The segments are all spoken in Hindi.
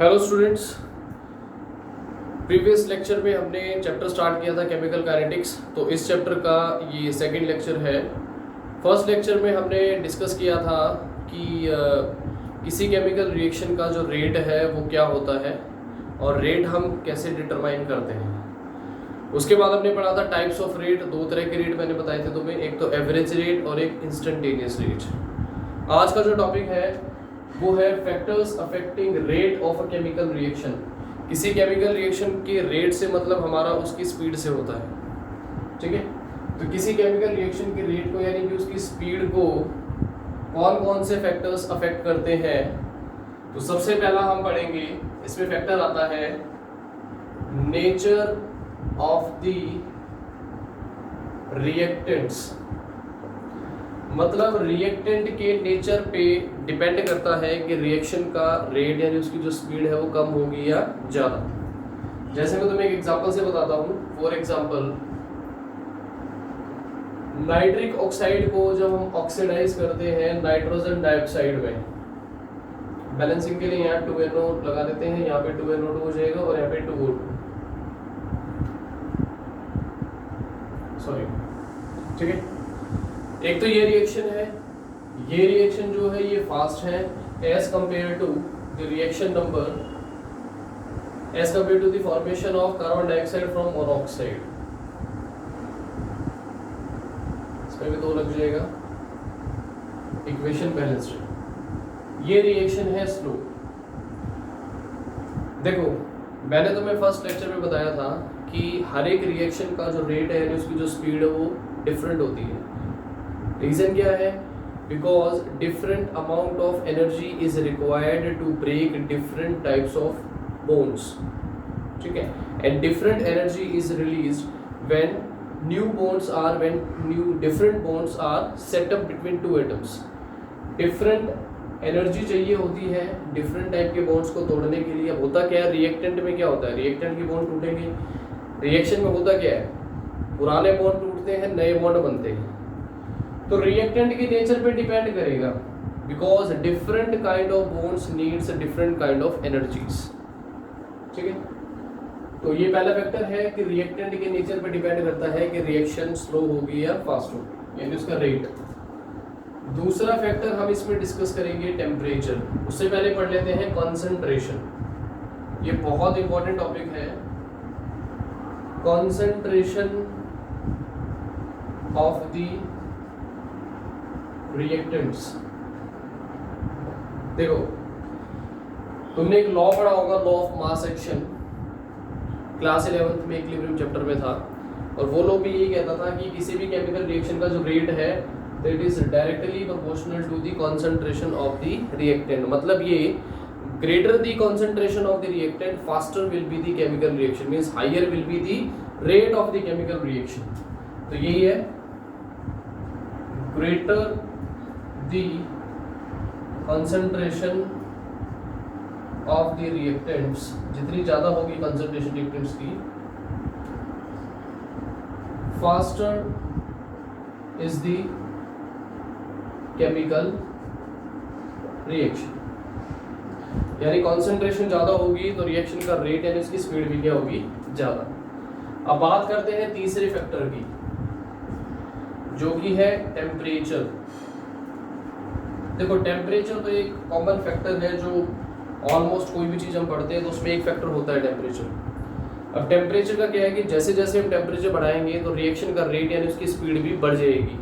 हेलो स्टूडेंट्स, प्रीवियस लेक्चर में हमने चैप्टर स्टार्ट किया था केमिकल काइनेटिक्स। तो इस चैप्टर का ये सेकंड लेक्चर है। फर्स्ट लेक्चर में हमने डिस्कस किया था कि किसी केमिकल रिएक्शन का जो रेट है वो क्या होता है और रेट हम कैसे डिटरमाइन करते हैं। उसके बाद हमने पढ़ा था टाइप्स ऑफ रेट। दो तरह के रेट मैंने बताए थे तुम्हें, एक तो एवरेज रेट और एक इंस्टेंटेनियस रेट। आज का जो टॉपिक है वो है factors affecting rate of a chemical reaction. किसी केमिकल रिएक्शन के रेट से मतलब हमारा उसकी स्पीड से होता है, ठीक है। तो किसी केमिकल रिएक्शन के रेट को यानी कि उसकी स्पीड को कौन कौन से फैक्टर्स अफेक्ट करते हैं। तो सबसे पहला हम पढ़ेंगे, इसमें फैक्टर आता है नेचर ऑफ द रिएक्टेंट्स। मतलब रिएक्टेंट के नेचर पे डिपेंड करता है कि रिएक्शन का रेट यानी उसकी जो स्पीड है वो कम होगी या ज़्यादा। जैसे मैं तुम्हें एक एग्जांपल से बताता हूँ। फॉर एग्जांपल, नाइट्रिक ऑक्साइड को जब हम ऑक्सीडाइज करते हैं नाइट्रोजन डाइऑक्साइड में, बैलेंसिंग के लिए यहाँ 2NO लगा देते हैं, यहाँ पे 2NO2 हो जाएगा और यहाँ पे 2O2, सॉरी, ठीक है। एक तो ये रिएक्शन है, ये रिएक्शन जो है ये फास्ट है as compare to the reaction number, as compare to the formation of carbon dioxide from monoxide. इसमें भी 2 लग जाएगा, इक्वेशन बैलेंस्ड। ये रिएक्शन है स्लो। देखो, मैंने तुम्हें फर्स्ट लेक्चर में बताया था कि हर एक रिएक्शन का जो रेट है उसकी जो स्पीड है वो डिफरेंट होती है। रीजन क्या है? Because different amount of energy is required to break different types of bonds, ठीक है। And different energy is released when different bonds are set up between 2 atoms. Different energy चाहिए होती है डिफरेंट टाइप के बॉन्ड्स को तोड़ने के लिए। अब होता क्या है, रिएक्टेंट में क्या होता है, रिएक्टेंट के बॉन्ड टूटेंगे। रिएक्शन में होता क्या है, पुराने बॉन्ड टूटते हैं, नए बॉन्ड बनते हैं। तो रिएक्टेंट के नेचर पे डिपेंड करेगा, because different kind of bonds needs different kind of energies, ठीक है। तो ये पहला फैक्टर है कि रिएक्टेंट के नेचर पे डिपेंड करता है कि रिएक्शन स्लो होगी या फास्ट होगी, यानी उसका रेट। दूसरा फैक्टर हम इसमें डिस्कस करेंगे टेम्परेचर। उससे पहले पढ़ लेते हैं कॉन्सेंट्रेशन। ये बहुत इंपॉर्टेंट टॉपिक है, कॉन्सेंट्रेशन ऑफ द रिएक्टेंट्स। देखो, तुमने एक लॉ पढ़ा होगा, law of mass action, class 11th में इक्विलिब्रियम चैप्टर में था। और वो लॉ भी यही कहता था कि किसी भी केमिकल रिएक्शन का जो रेट है that is directly proportional to the concentration of the reactant. मतलब ये greater the concentration of the reactant faster will be the chemical reaction, means higher will be the rate of the chemical reaction. तो यही है, greater the concentration of the reactants, जितनी ज़्यादा होगी concentration reactants की, faster is the chemical reaction। यानी concentration ज़्यादा होगी तो reaction का rate यानी उसकी स्पीड भी क्या होगी, ज़्यादा। अब बात करते हैं तीसरे फैक्टर की, जो कि है टेम्परेचर। देखो, टेम्परेचर तो एक कॉमन फैक्टर है जो ऑलमोस्ट कोई भी चीज़ हम पढ़ते हैं तो उसमें एक फैक्टर होता है टेम्परेचर। अब टेम्परेचर का क्या है कि जैसे जैसे हम टेम्परेचर बढ़ाएंगे तो रिएक्शन का रेट यानी उसकी स्पीड भी बढ़ जाएगी,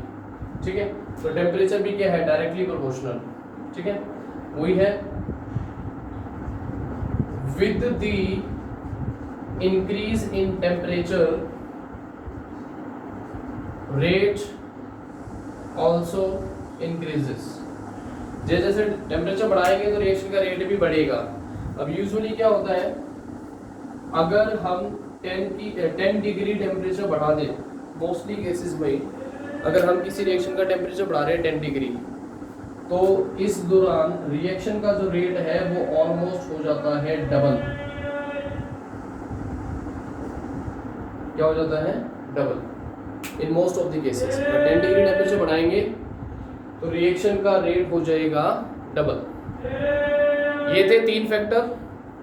ठीक है। तो टेम्परेचर भी क्या है, डायरेक्टली प्रोपोर्शनल, ठीक है। वही है, with the increase in temperature rate also increases. जैसे जैसे टेम्परेचर बढ़ाएंगे तो रिएक्शन का रेट भी बढ़ेगा। अब यूजुअली क्या होता है, अगर हम 10 डिग्री टेम्परेचर बढ़ा दें, मोस्टली केसेस में अगर हम किसी रिएक्शन का टेम्परेचर बढ़ा रहे हैं 10 डिग्री, तो इस दौरान रिएक्शन का जो रेट है वो ऑलमोस्ट हो जाता है डबल। क्या हो जाता है, double in most of the cases. 10 degree temperature बढ़ाएंगे तो रिएक्शन का रेट हो जाएगा डबल। ये थे 3 फैक्टर,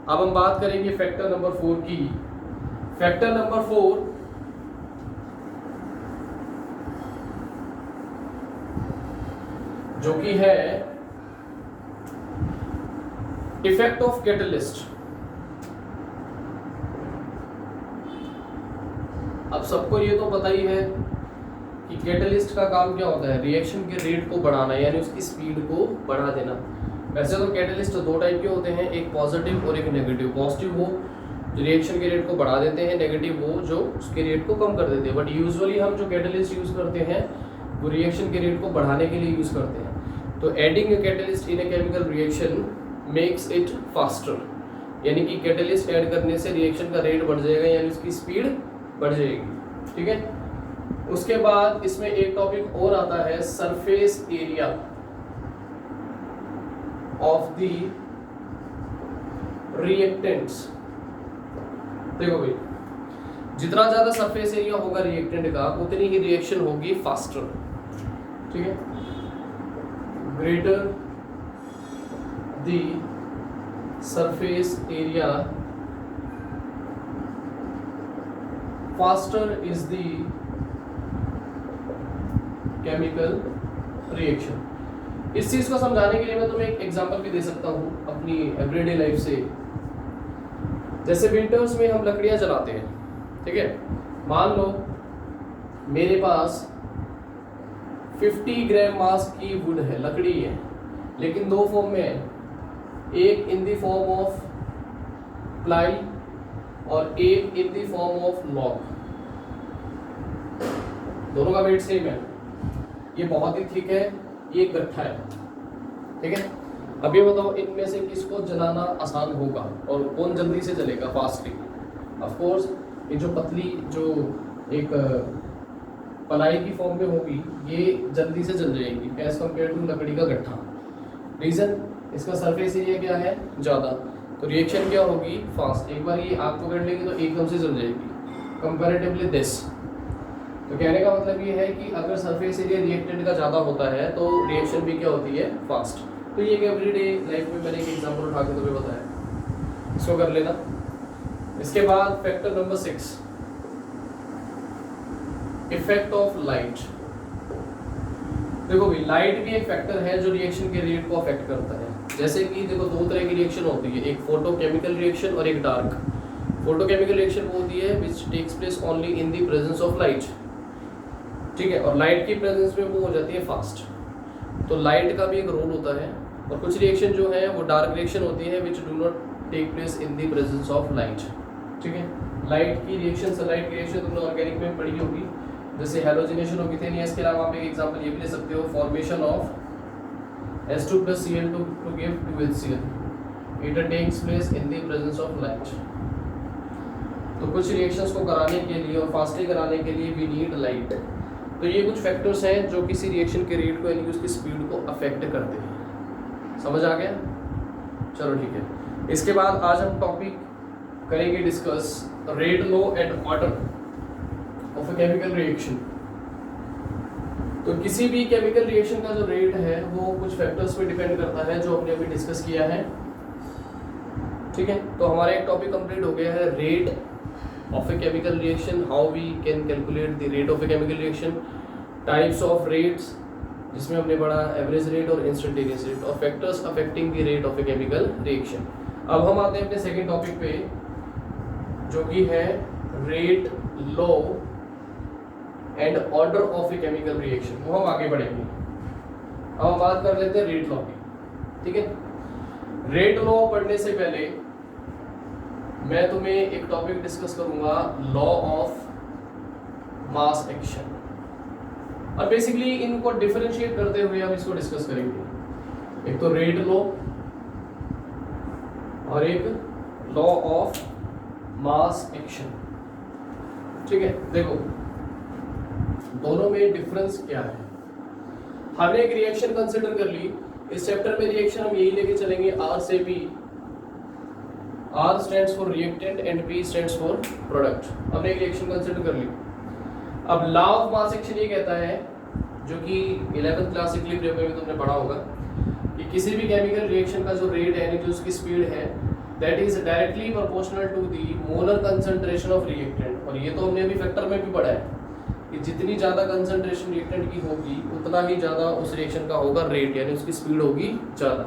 अब हम बात करेंगे फैक्टर नंबर 4 की। फैक्टर नंबर 4 जो कि है इफेक्ट ऑफ कैटलिस्ट। अब सबको ये तो पता ही है कि कैटलिस्ट का काम क्या होता है, रिएक्शन के रेट को बढ़ाना, यानी उसकी स्पीड को बढ़ा देना। वैसे तो कैटलिस्ट दो टाइप के होते हैं, एक पॉजिटिव और एक नेगेटिव। पॉजिटिव वो जो रिएक्शन के रेट को बढ़ा देते हैं, नेगेटिव वो जो उसके रेट को कम कर देते हैं। बट यूजुअली हम जो कैटलिस्ट यूज करते हैं वो रिएक्शन के रेट को बढ़ाने के लिए यूज करते हैं। तो adding a catalyst in A chemical reaction makes it faster, यानी कि कैटलिस्ट ऐड करने से रिएक्शन का रेट बढ़ जाएगा, यानी उसकी स्पीड बढ़ जाएगी। ठीक है, उसके बाद इसमें एक टॉपिक और आता है surface area of the reactants. देखो भाई, जितना ज्यादा सरफेस एरिया होगा रिएक्टेंट का उतनी ही रिएक्शन होगी फास्टर। ठीक है, greater the surface area faster is the chemical reaction. इस चीज को समझाने के लिए मैं तुम्हें एक एग्जांपल भी दे सकता हूं अपनी एवरीडे लाइफ से। जैसे विंटर्स में हम लकड़ियां जलाते हैं, ठीक है। मान लो मेरे पास 50 ग्राम मास की वुड है, लकड़ी है, लेकिन दो फॉर्म में है, एक in the form of ply और एक in the form of log. दोनों का वेट सेम है, ये बहुत ही थिक है, ये गट्ठा है। ठीक है, अब ये बताओ इनमें से किसको जलाना आसान होगा और कौन जल्दी से जलेगा फास्टली? ऑफ कोर्स ये जो पतली जो एक पलाई की फॉर्म में होगी ये जल्दी से जल जाएगी एज कम्पेयर टू लकड़ी का गट्ठा। रीजन, इसका सरफेस एरिया क्या है, ज़्यादा, तो रिएक्शन क्या होगी, फास्ट। एक बार ये आग पकड़ लेगी तो एकदम से जल जाएगी कंपैरेटिवली दिस। तो कहने का मतलब ये है कि अगर सरफेस एरिया रिएक्टेंट का ज़्यादा होता है तो रिएक्शन भी क्या होती है, फास्ट। तो ये एवरीडे लाइफ में मैंने एक एग्जांपल उठा के तुम्हें बताया, इसको कर लेना। इसके बाद factor number 6, effect of light. देखो भाई, लाइट भी एक फैक्टर है जो रिएक्शन के रेट को अफेक्ट करता है। जैसे कि देखो दो तरह की रिएक्शन होती है, एक फोटोकेमिकल रिएक्शन और एक डार्क। फोटोकेमिकल रिएक्शन वो होती है which takes place only in the presence of light, ठीक है, और लाइट की प्रेजेंस में वो हो जाती है फास्ट। तो लाइट का भी एक रोल होता है। और कुछ रिएक्शन जो है वो डार्क रिएक्शन होती है which do not take place in the presence of light. ठीक है, लाइट की रिएक्शन, सनलाइट की रिएक्शन तुमने ऑर्गेनिक में पढ़ी होगी, जैसे हेलोजिनेशन और मिथेनियस। के अलावा आप एक एग्जांपल ये भी ले सकते हो, formation of H2 + Cl2 to give 2HCl, it takes place in the presence of light। तो कुछ रिएक्शंस को कराने के लिए और फास्टली कराने के लिए वी नीड लाइट। तो ये कुछ फैक्टर्स हैं जो किसी रिएक्शन के रेट को यानी कि उसकी स्पीड को अफेक्ट करते हैं। समझ आ गया? चलो ठीक है। इसके बाद आज हम टॉपिक करेंगे discuss rate, low and order of a chemical reaction. तो किसी भी केमिकल रिएक्शन का जो रेट है वो कुछ फैक्टर्स पे डिपेंड करता है जो हमने अभी डिस्कस किया है। ठीक है, तो हमारा एक टॉपिक कंप्लीट हो गया है, rate of a chemical reaction, how we can calculate the rate of a chemical reaction, types of rates जिसमें हमने पढ़ा एवरेज रेट और इंस्टेंटेनियस रेट, और factors affecting the rate of a chemical reaction. अब हम आते हैं अपने सेकेंड टॉपिक पे जो कि है rate, low and order of a chemical reaction. वो हम आगे बढ़ेंगे। अब हम बात कर लेते हैं रेट लॉ की। ठीक है, रेट लॉ पढ़ने से पहले मैं तुम्हें एक टॉपिक डिस्कस करूंगा, लॉ ऑफ मास एक्शन, और बेसिकली इनको डिफरेंशिएट करते हुए हम इसको डिस्कस करेंगे। एक तो रेट लॉ और एक लॉ ऑफ मास एक्शन। ठीक है, देखो दोनों में डिफरेंस क्या है। हमने एक रिएक्शन कंसिडर कर ली, इस चैप्टर में रिएक्शन हम यही लेके चलेंगे, आर से P. R stands for reactant and P stands for product. हमने एक रिएक्शन कंसिडर कर ली। अब लॉ ऑफ मास एक्शन ये कहता है, जो कि 11th क्लास इक्विलिब्रियम में भी तुमने पढ़ा होगा, कि किसी भी केमिकल रिएक्शन का जो रेट है यानी जो उसकी स्पीड है that is directly proportional to the molar concentration of reactant. और ये तो हमने अभी फैक्टर में भी पढ़ा है कि जितनी ज़्यादा कंसंट्रेशन रिएक्टेंट की होगी उतना ही ज़्यादा उस रिएक्शन का होगा रेट, यानी उसकी स्पीड होगी ज़्यादा।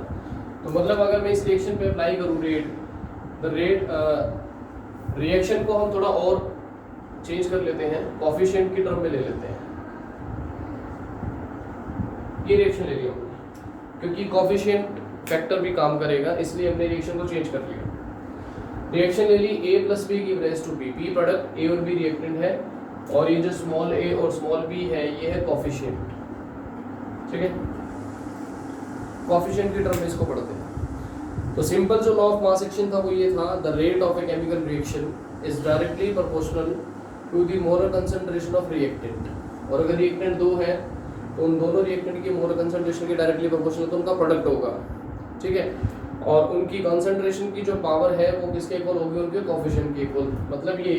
तो मतलब अगर मैं इस रिएक्शन पे अप्लाई करूँ रेट, द रेट रिएक्शन को हम थोड़ा और चेंज कर लेते हैं, कोफिशिएंट की टर्म में ले लेते हैं। ये रिएक्शन ले लिया क्योंकि कोफिशिएंट फैक्टर भी काम करेगा, इसलिए हमने रिएक्शन को चेंज कर लिया। रिएक्शन ले ली a plus B give rise to b, p product a और b रिएक्टेंट है, और ये जो स्मॉल a और स्मॉल b है ये है कोफिशिएंट। ठीक है, कोफिशिएंट की टर्म में इसको पढ़ते हैं। तो सिंपल जो लॉ ऑफ मास एक्शन था वो ये था, the rate of a chemical reaction is directly proportional to the molar concentration of reactant. और अगर रिएक्टेंट दो है तो उन दोनों रिएक्टेंट की मोलर कंसंट्रेशन के डायरेक्टली प्रोपोर्शनल तो उनका प्रोडक्ट होगा। ठीक है, और उनकी कंसंट्रेशन की जो पावर है वो किसके इक्वल होगी, उनके कोफिशिएंट के इक्वल। मतलब ये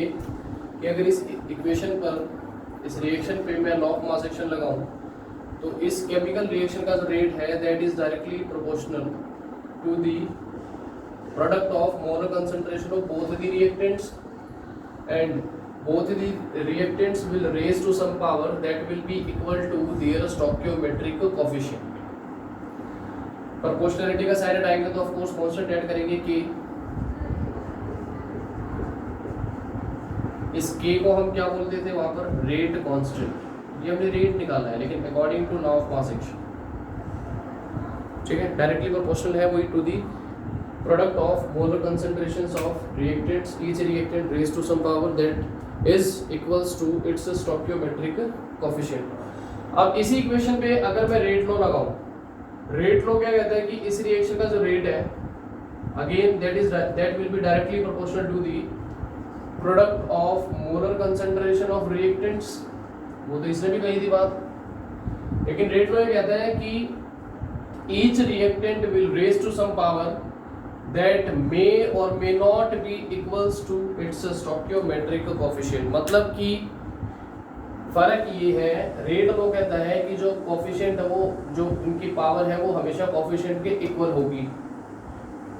कि अगर इस इक्वेशन पर, इस रिएक्शन पे मैं लॉ ऑफ मास एक्शन लगाऊं तो इस केमिकल रिएक्शन का जो रेट है that is directly proportional to the product of molar concentration of both the reactants, and both the reactants will raise to some power that will be equal to their stoichiometric coefficient। Proportionality का साइड हटाएंगे तो ऑफ कोर्स कांस्टेंट ऐड करेंगे कि इस k को हम क्या बोलते थे वहां पर, रेट कांस्टेंट। ये हमने रेट निकाला है लेकिन according to law of mass action. ठीक है, डायरेक्टली प्रोपोर्शनल है वही to the product of molar concentrations of reactants, each reactant raise to some power that is equals to its stoichiometric coefficient। अब इसी इक्वेशन पे अगर मैं रेट लॉ लगाऊं, रेट लॉ क्या कहता है कि इस रिएक्शन का जो रेट है again that will be directly proportional to the product of molar concentration of reactants. वो तो इसने भी कही थी बात, लेकिन रेट लॉ ये कहता है कि each reactant will raise to some power that may or may not be equals to its stoichiometric coefficient। मतलब कि फर्क ये है, रेट लॉ कहता है कि जो कोफिशिएंट है वो, जो इनकी पावर है वो हमेशा कोफिशिएंट के इक्वल होगी।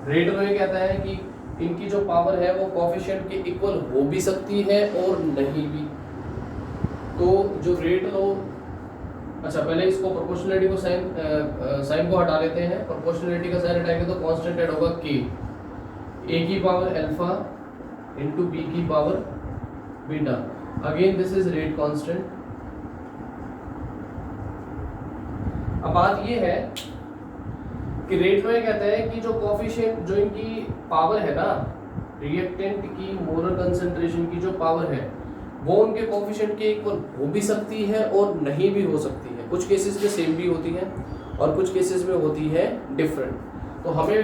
रेट लॉ ये कहता है कि इनकी जो पावर है वो कोफिशिएंट के इक्वल हो भी सकती है और नहीं भी। तो जो रेट लॉ, अच्छा पहले इसको प्रोपोर्शनलिटी को साइन को हटा लेते हैं। प्रोपोर्शनलिटी का साइन हटाएंगे तो कांस्टेंट ऐड होगा k, a की पावर अल्फा इनटू b की power beta. Again this is rate constant. अब बात ये है कि रेट में कहता है कि जो कोफिशिएंट, जो इनकी पावर है ना, रिएक्टेंट की मोलर कंसंट्रेशन की जो पावर है वो उनके कोफिशिएंट के इक्वल हो भी सकती है और नहीं भी हो सकती है। कुछ केसेस में सेम भी होती है और कुछ केसेस में होती है डिफरेंट। तो हमें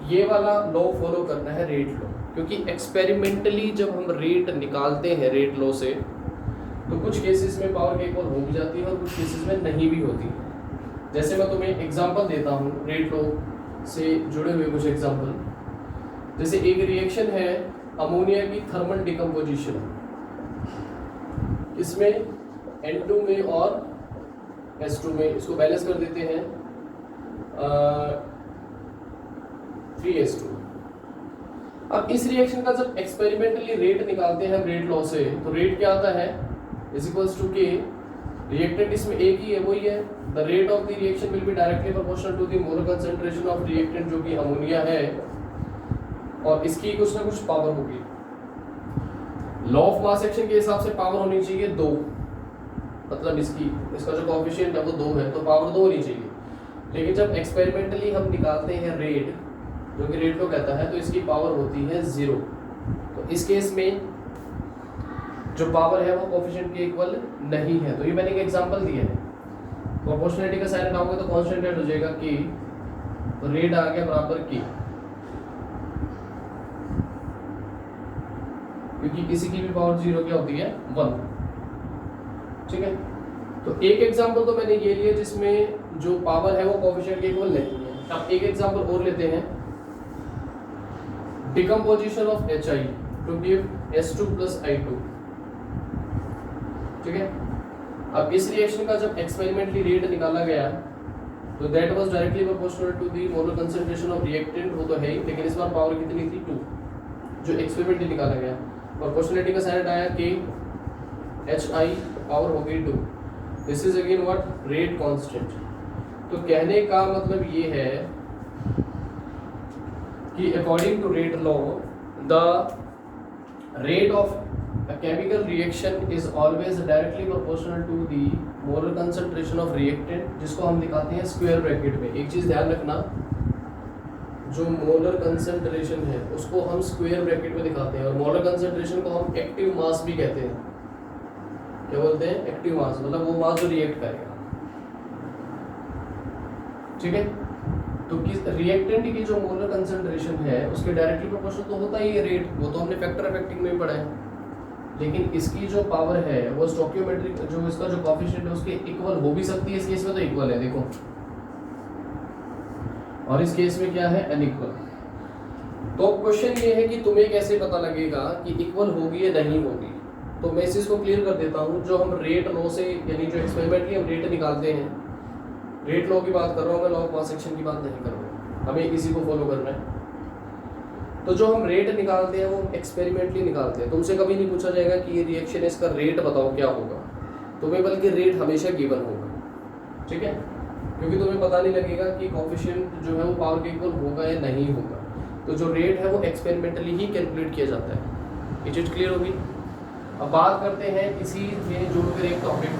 ये वाला लॉ फॉलो करना है, रेट लॉ, क्योंकि एक्सपेरिमेंटली जब हम रेट निकालते हैं रेट लॉ से तो कुछ केसेस में पावर के इक्वल हो भी जाती है और कुछ केसेस में नहीं भी होती है। जैसे मैं तुम्हें एग्जांपल देता हूँ रेट लॉ से जुड़े हुए कुछ एग्जांपल। जैसे एक रिएक्शन है अमोनिया की थर्मल डिकम्पोजिशन, इसमें N2 में और S2 में, इसको बैलेंस कर देते हैं 3S2। अब इस रिएक्शन का जब एक्सपेरिमेंटली रेट निकालते हैं हम रेट लॉ से, तो रेट क्या आता है, is equals to K, reactant इसमें एक ही है, वही है, the rate of the reaction will be directly proportional to the molar concentration of reactant जो कि अमोनिया है, और इसकी कुछ ना कुछ पावर होगी। लॉ ऑफ मास एक्शन के हिसाब से पावर होनी चाहिए 2, मतलब इसका जो कोएफिशिएंट है वो 2 है तो पावर 2 होनी चाहिए। लेकिन जब एक्सपेरिमेंटली हम निकालते हैं रेट, जो कि रेट को कहता है, तो इसकी पावर होती है 0। तो इस केस में जो पावर है वो कोएफिशिएंट के इक्वल नहीं है। तो ये मैंने एक एग्जांपल दिया है। प्रोपोर्शनलिटी का साइन हटाओगे तो कांस्टेंट ऐड हो जाएगा k, तो रेट आ गया बराबर k, क्योंकि किसी की भी पावर 0 क्या होती है 1। ठीक है, तो एक एग्जांपल तो मैंने ये लिया जिसमें जो पावर है वो कोएफिशिएंट के इक्वल नहीं है। अब एक एग्जांपल और लेते हैं, decomposition of HI to give S2 plus I2। ठीक है, अब इस रिएक्शन का जब एक्सपेरिमेंटली रेट निकाला गया तो that was directly proportional to the molar concentration of reactant, वो तो है ही, लेकिन इस बार पावर कितनी थी 2, जो एक्सपेरिमेंटली निकाला गया। प्रोपोर्शनलिटी का साइन आया कि HI पावर हो गई 2। This is again what rate constant. तो कहने का मतलब ये है कि according to rate law the rate of a chemical reaction is always directly proportional to the molar concentration of reactant, जिसको हम दिखाते हैं स्क्वायर ब्रैकेट में। एक चीज ध्यान रखना, जो मोलर कंसंट्रेशन है उसको हम स्क्वायर ब्रैकेट में दिखाते हैं, और मोलर कंसंट्रेशन को हम एक्टिव मास भी कहते हैं। क्या बोलते हैं? एक्टिव मास, मतलब वो मास जो रिएक्ट करेगा। ठीक है, तो किस रिएक्टेंट की जो मोलर कंसंट्रेशन है उसके डायरेक्टली प्रोपोर्शनल तो होता ही है रेट, वो तो हमने फैक्टर अफेक्टिंग में भी पढ़ा है। लेकिन इसकी जो पावर है वो स्टोइकियोमेट्रिक, जो इसका जो कोएफिशिएंट है उसके इक्वल हो भी सकती है। इस केस में तो इक्वल है, देखो, और इस केस में क्या है? अनइक्वल। तो क्वेश्चन ये है कि तुम्हें कैसे पता लगेगा कि इक्वल होगी या नहीं होगी। तो मैं इस चीज को क्लियर कर देता हूँ। जो हम रेट लॉ से, यानी जो एक्सपेरिमेंटली हम रेट निकालते हैं, रेट लॉ की बात कर रहा हूँ मैं, लॉ ऑफ मास एक्शन की बात नहीं कर रहा हूँ, हमें इसी को फॉलो करना है। तो जो हम रेट निकालते हैं वो एक्सपेरिमेंटली निकालते हैं। तुमसे कभी नहीं पूछा जाएगा कि ये रिएक्शन है, इसका रेट बताओ क्या होगा, तुम्हें बल्कि रेट हमेशा गिवन होगा। ठीक है, क्योंकि तुम्हें पता नहीं लगेगा कि कोएफिशिएंट जो है वो पावर के इक्वल होगा या नहीं होगा। तो जो रेट है वो एक्सपेरिमेंटली ही कैलकुलेट किया जाता है। ये चीज क्लियर होगी। अब बात करते हैं इसी में जोड़कर एक टॉपिक,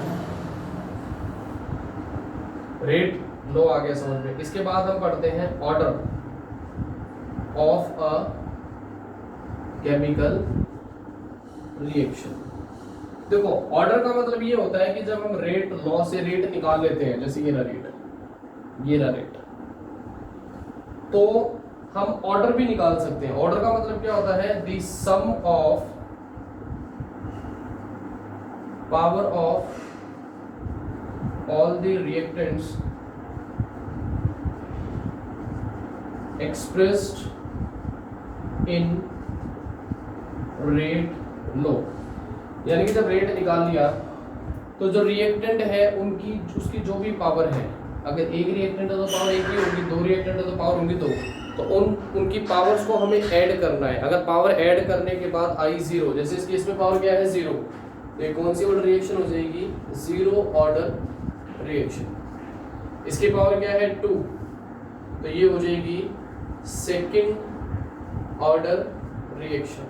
रेट लो आ गया समझ में। इसके बाद हम पढ़ते हैं order of a chemical reaction. देखो, ऑर्डर का मतलब ये होता है कि जब हम रेट लॉ से रेट निकाल लेते हैं, जैसे ये रहा रेट, ये रहा रेट, तो हम ऑर्डर भी निकाल सकते हैं। ऑर्डर का मतलब क्या होता है? The sum of power of all the reactants expressed in rate law. यानी कि जब रेट निकाल लिया तो जो रिएक्टेंट है उनकी, उसकी जो भी पावर है, अगर एक रिएक्टेंट है तो पावर एक ही होगी, दो रिएक्टेंट है तो पावर होंगी दो, तो उनकी पावर्स को हमें ऐड करना है। अगर पावर ऐड करने के बाद आई जीरो, जैसे इस केस में पावर क्या है? जीरो, तो ये कौन सी ऑर्डर रिएक्शन हो जाएगी? Zero order reaction. इसकी पावर क्या है? 2, तो ये हो जाएगी सेकेंड ऑर्डर रिएक्शन।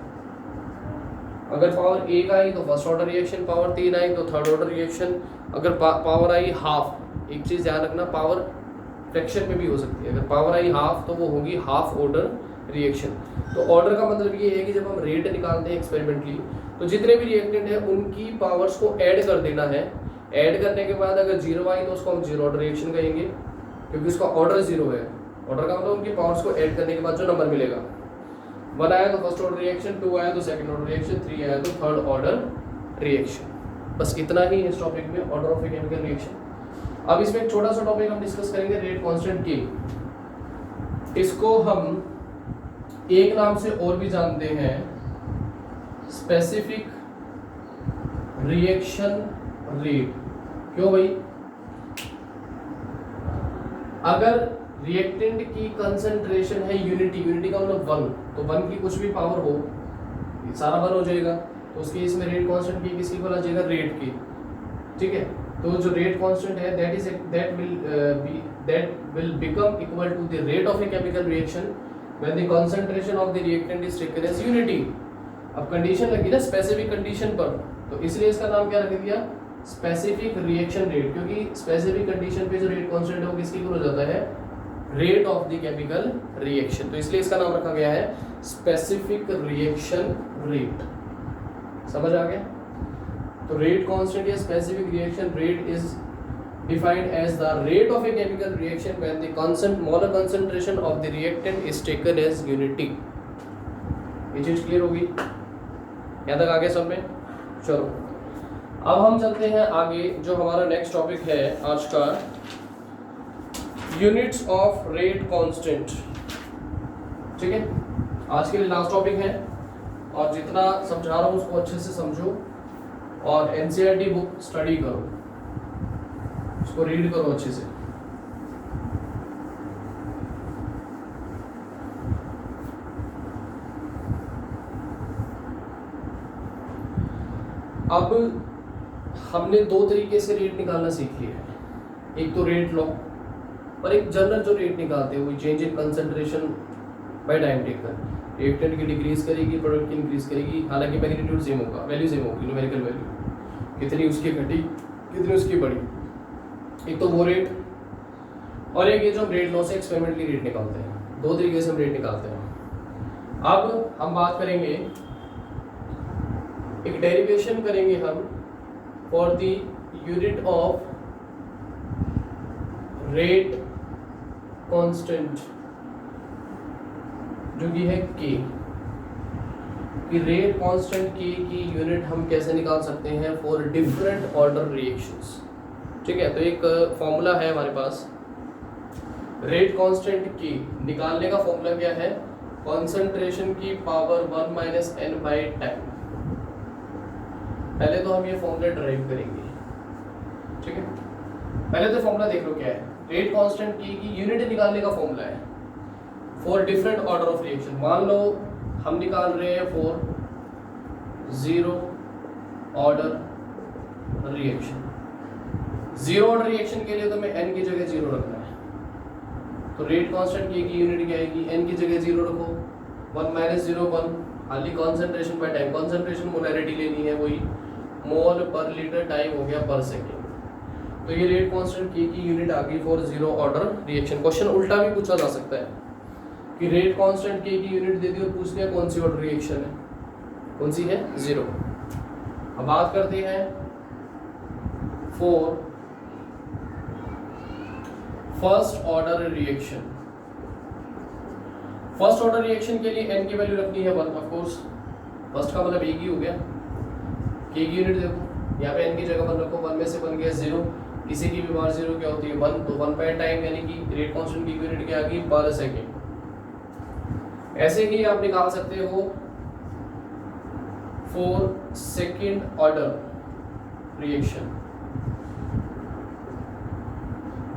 अगर पावर 1 आई तो फर्स्ट ऑर्डर रिएक्शन, पावर 3 आई तो थर्ड ऑर्डर रिएक्शन। अगर पावर आई हाफ, एक चीज ध्यान रखना, पावर फ्रैक्शन में भी हो सकती है। अगर पावर आई हाफ तो वो होगी हाफ ऑर्डर रिएक्शन। तो ऑर्डर का मतलब ये है कि जब हम रेट निकालते हैं एक्सपेरिमेंटली, तो जितने भी रिएक्टेंट है उनकी पावर्स को ऐड कर देना है। ऐड करने के बाद अगर जीरो आई तो उसको हम जीरो ऑर्डर रिएक्शन कहेंगे, क्योंकि उसका ऑर्डर जीरो है। ऑर्डर का मतलब उनकी पावर्स को ऐड करने के बाद जो नंबर मिलेगा, 1 आया तो फर्स्ट ऑर्डर रिएक्शन, 2 आया तो सेकंड ऑर्डर रिएक्शन, 3 आया तो थर्ड ऑर्डर रिएक्शन। बस इतना ही इस टॉपिक में, order of a chemical reaction. अब इसमें एक छोटा सा टॉपिक हम डिस्कस करेंगे, रेट कांस्टेंट के। इसको हम एक नाम से और भी जानते हैं, स्पेसिफिक रिएक्शन रेट। क्यों भाई? अगर रिएक्टेंट की कंसंट्रेशन है यूनिटी, यूनिटी का मतलब 1, तो 1 की कुछ भी पावर हो, सारा 1 हो जाएगा, तो उसके इसमें रेट कांस्टेंट की किसकी इक्वल आ जाएगा? रेट की। ठीक है, तो जो रेट कांस्टेंट है that will become equal to the rate of a chemical reaction when the concentration of the reactant is taken as unity। अब कंडीशन लगी ना स्पेसिफिक कंडीशन पर, तो इसलिए इसका नाम क्या रख दिया? स्पेसिफिक रिएक्शन रेट, क्योंकि स्पेसिफिक कंडीशन पे जो रेट कांस्टेंट है वो किसकी इक्वल हो जाता है? Rate of the chemical reaction. तो इसलिए इसका नाम रखा गया है स्पेसिफिक रिएक्शन रेट। समझ आ गया? तो रेट कांस्टेंट या specific reaction rate is defined as the rate of a chemical reaction when the molar concentration of the reactant is taken as unity। ये चीज क्लियर होगी? यहाँ तक आगे सब में? चलो अब हम चलते हैं आगे। जो हमारा नेक्स्ट टॉपिक है आज का, यूनिट्स ऑफ रेट कांस्टेंट। ठीक है, आज के लिए लास्ट टॉपिक है, और जितना समझा रहा हूँ उसको अच्छे से समझो, और एनसीईआरटी बुक स्टडी करो, उसको रीड करो अच्छे से। अब हमने दो तरीके से रेट निकालना सीख लिया है, एक तो रेट लॉ और एक जनरल जो रेट निकालते हैं वो change in concentration bye time taken. Reactant की डिक्रीज करेगी, प्रोडक्ट की इंक्रीज करेगी, हालांकि मैग्नीट्यूड सेम होगा, वैल्यू सेम होगी, न्यूमेरिकल वैल्यू कितनी उसकी घटी कितनी उसकी बढ़ी। एक तो वो रेट और एक ये जो हम रेट लॉ से एक्सपेरिमेंटली रेट निकालते हैं, दो तरीके से हम रेट निकालते हैं। अब हम बात करेंगे, एक डेरिवेशन करेंगे हम for the unit of rate constant जो कि है के, कि रेट कांस्टेंट के की यूनिट हम कैसे निकाल सकते हैं फॉर डिफरेंट ऑर्डर रिएक्शंस। ठीक है, तो एक फॉर्मूला है हमारे पास रेट कांस्टेंट की निकालने का फॉर्मूला क्या है, कंसंट्रेशन की power 1 minus n by time. पहले तो हम ये फॉर्मूला ड्राइव करेंगे। ठीक है, पहले तो फॉर्मूला देख लो क्या है, रेट कांस्टेंट की यूनिट निकालने का फॉर्मूला है for different order of reaction. मान लो हम निकाल रहे हैं for zero order reaction. Zero order reaction के लिए तो हमें n की जगह जीरो रखना है, तो रेट कांस्टेंट की यूनिट क्या आएगी, n की जगह जीरो रखो, 1 माइनस जीरो 1, हाली concentration by time, concentration molarity लेनी है, वही मोल पर लीटर टाइम हो गया पर सेकेंड। तो ये रेट कांस्टेंट की यूनिट आ गई for zero order reaction. Question उल्टा भी पूछा जा सकता है कि रेट कांस्टेंट की यूनिट दे दी और पूछ लिया कौन सी ऑर्डर रिएक्शन है, कौन सी है, जीरो। अब बात करते हैं for first order reaction. First order reaction के लिए n की वैल्यू रखनी है 1, ऑफ कोर्स फर्स्ट का मतलब एक ही हो गया, के की यूनिट देखो यहाँ पे n की जगह 1 रखो, 1 में से बन गया 0, किसी की भी बार 0 क्या होती है 1, तो 1 बाय टाइम यानी कि रेट कांस्टेंट की यूनिट क्या आ गई पर सेकेंड। ऐसे ही आप निकाल सकते हो फॉर सेकेंड ऑर्डर रिएक्शन।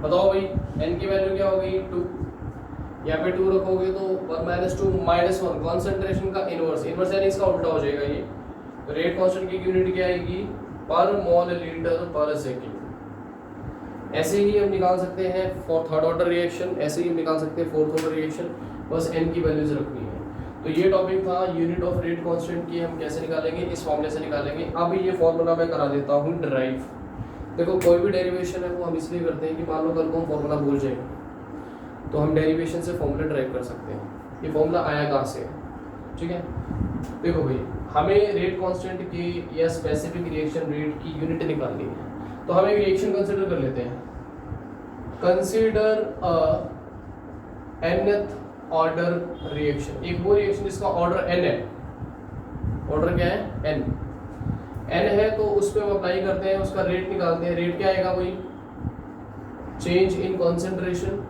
बताओ भाई n की वैल्यू क्या हो गई 2, यहाँ पे 2 रखोगे तो 1 माइनस 2 माइनस 1, कॉन्सेंट्रेशन का इनवर्स, इनवर्स यानी इसका उल्टा हो जाएगा ये, तो रेट कांस्टेंट की यूनिट क्या आएगी पर मोल लीटर पर सेकेंड। ऐसे ही हम निकाल सकते हैं फॉर थर्ड ऑर्डर रिएक्शन, ऐसे ही हम निकाल सकते हैं फोर्थ ऑर्डर रिएक्शन, बस n की वैल्यूज रखनी है। तो ये टॉपिक था यूनिट ऑफ रेट कांस्टेंट की हम कैसे निकालेंगे, इस फॉर्मूले से निकालेंगे। अब ये फॉर्मूला मैं करा देता हूँ ड्राइव। देखो कोई भी डेरिवेशन है वो हम इसलिए करते हैं कि मान लो कल को हम फॉर्मूला भूल जाएंगे तो हम डेरिवेशन से फॉर्मूला ड्राइव कर सकते हैं। ये फॉर्मूला आया कहाँ से, ठीक है। देखो भाई हमें रेट कांस्टेंट की या स्पेसिफिक रिएक्शन रेट की यूनिट निकालनी है, तो हम एक रिएक्शन कंसिडर कर लेते हैं। Consider a nth order reaction, एक वो रिएक्शन जिसका ऑर्डर n है, ऑर्डर क्या है n है, तो उस पर हम अप्लाई करते हैं, उसका रेट निकालते हैं। रेट क्या आएगा वही change in concentration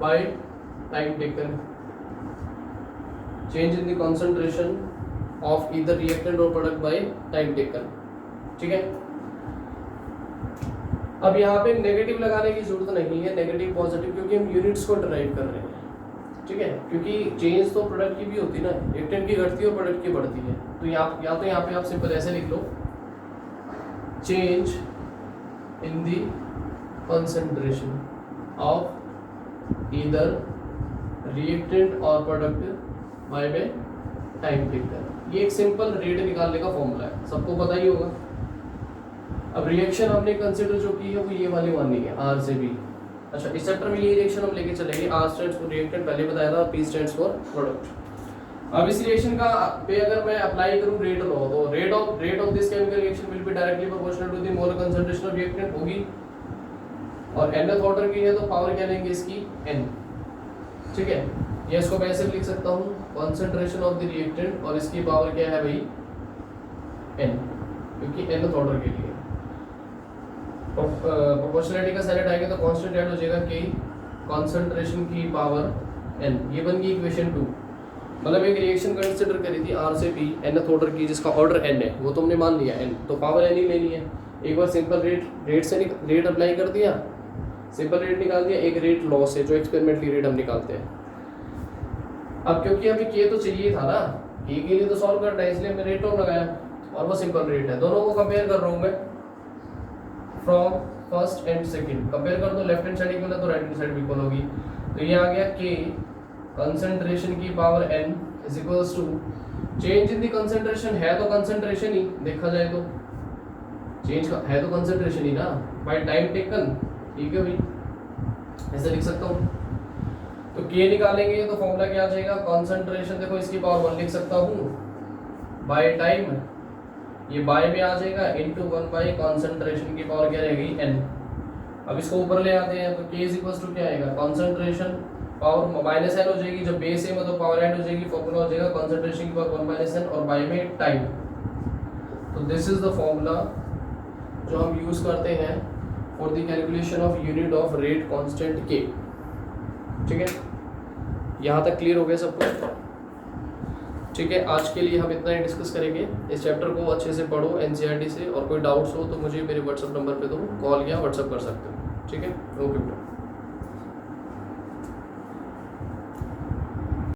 bye time taken, change in the concentration of either reactant और प्रोडक्ट बाय टाइम टेकन। ठीक है, अब यहाँ पे नेगेटिव लगाने की जरूरत नहीं है, नेगेटिव पॉजिटिव, क्योंकि हम यूनिट्स को ड्राइव कर रहे हैं। ठीक है, क्योंकि चेंज तो प्रोडक्ट की भी होती है ना, रिएक्टेंट की घटती है और प्रोडक्ट की बढ़ती है। तो या तो यहाँ पे आप सिंपल ऐसे लिख लो change in the concentration of either reactant और प्रोडक्ट बाय टाइम टेकन। ये एक सिंपल रेट निकालने का फॉर्मूला है, सबको पता ही होगा। अब रिएक्शन हमने कंसिडर जो की है वो ये वाली माननी है आर से बी। अच्छा, इस चैप्टर में ये रिएक्शन हम लेके चलेंगे, आर स्टैंड्स फॉर रिएक्टेंट पहले बताया था, पी स्टैंड्स फॉर प्रोडक्ट। अब इस रिएक्शन का पे अगर मैं अप्लाई करूं रेट लॉ, तो rate of this chemical reaction will be directly proportional to the molar concentration of reactant होगी, और nth ऑर्डर की है तो पावर क्या लेंगे इसकी n। ठीक है, ये इसको मैं ऐसे लिख सकता हूं कंसंट्रेशन ऑफ द रिएक्टेंट और इसकी पावर क्या है भाई n, क्योंकि nth ऑर्डर के लिए प्रोपोर्शनलिटी का साइन आएगा तो कांस्टेंट ऐड हो जाएगा k कंसंट्रेशन की पावर n। ये बन गई इक्वेशन 2। मतलब एक रिएक्शन कंसीडर करी थी r से p nth ऑर्डर की जिसका ऑर्डर n है, वो तुमने मान लिया n, तो पावर n ही लेनी है। एक बार सिंपल रेट से रेट अप्लाई कर दिया, सिंपल रेट निकाल दिया, एक रेट लॉस है जो एक्सपेरिमेंटली रेट हम निकालते हैं। अब क्योंकि हमें k तो चाहिए था ना, के लिए तो सॉल्व करना है, इसलिए मैंने रेट टर्म लगाया और वो सिंपल रेट है। दोनों को कंपेयर कर रहा हूँ मैं from first and second, compare कर दो, लेफ्ट हैंड साइड इक्वल है तो राइट हैंड साइड भी इक्वल होगी। तो ये आ गया के कंसंट्रेशन की power n is equals to change in the concentration, है तो कंसंट्रेशन ही, देखा जाए तो चेंज है तो कंसंट्रेशन ही ना, बाय टाइम टेकन, ठीक है भाई, ऐसे लिख सकता हूँ। तो के निकालेंगे तो फॉर्मूला क्या आ जाएगा, कंसंट्रेशन देखो इसकी पावर 1 लिख सकता हूँ बाय टाइम, ये बाय में आ जाएगा इनटू 1 बाय कंसंट्रेशन की पावर क्या रहेगी n। अब इसको ऊपर ले आते हैं तो k इज इक्वल्स टू क्या आएगा, कंसंट्रेशन पावर माइनस n हो जाएगी, जब बेस है मतलब पावर ऐड हो जाएगी, फॉर्मूला हो जाएगा कंसंट्रेशन की पावर 1 माइनस n और बाय में टाइम। तो दिस इज द फॉर्मूला जो हम यूज करते हैं for the calculation of unit of rate constant k। ठीक है, यहाँ तक क्लियर हो गया सब कुछ? ठीक है, आज के लिए हम इतना ही डिस्कस करेंगे। इस चैप्टर को अच्छे से पढ़ो एनसीईआरटी से, और कोई डाउट्स हो तो मुझे मेरे व्हाट्सएप नंबर पे दो कॉल या व्हाट्सएप कर सकते हो। ठीक है, ओके।